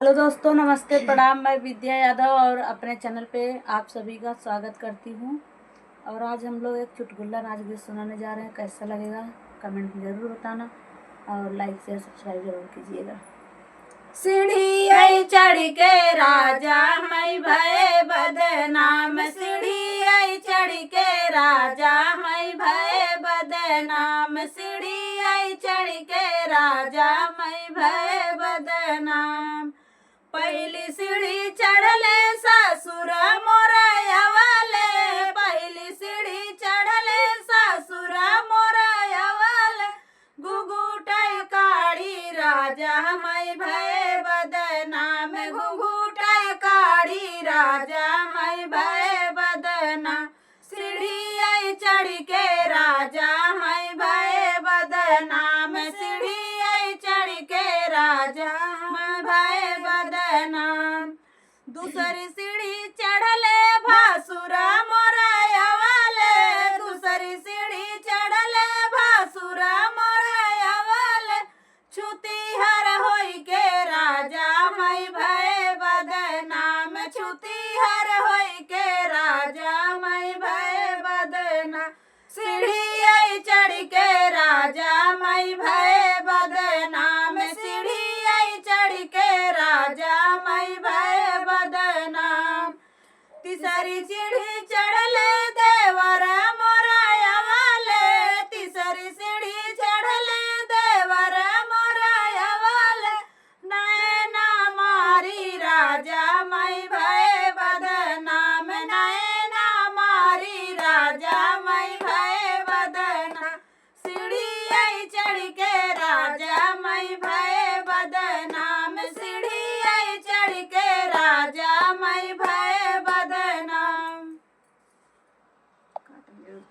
Hello दोस्तों, नमस्ते, प्रणाम। मैं विद्या यादव और अपने चैनल पे आप सभी का स्वागत करती हूँ। और आज हम लोग एक चुटकुला नाच गीत सुनाने जा रहे हैं। कैसा लगेगा कमेंट में ज़रूर बताना और लाइक शेयर सब्सक्राइब जरूर कीजिएगा। सीढ़ी आई चढ़ के राजा मैं भय बदनाम, सीढ़ी आई चढ़ के राजा मैं भय बदनाम, सीढ़ी आई चढ़ के राजा मैं भय बदनाम। पहली सीढ़ी चढ़ले ससुर मोरयवले, पहली सीढ़ी चढ़ले ससुर मोरयवले, घुघुटाई काढ़ी राजा मैं भय बदनाम, घुघुटाई काढ़ी राजा मैं भय बदनाम। सीढ़ी आई चढ़ के राजा मैं भय बदनाम, सीढ़ी आई चढ़ के राजा मैं भय बदनाम। दूसरी सीढ़ी चढ़ले भासुर मोरयवले, दूसरी सीढ़ी चढ़ले भासुर मोरयवले, छुती हर होई के राजा मैं भय बदनाम, छुती हर होई के राजा मैं भय बदनाम। सीढ़ी आई चढ़ के राजा मैं भय बदनाम, सीढ़ी आई चढ़ के राजा मैं भय बदनाम। तीसरी सीढ़ी चढ़ले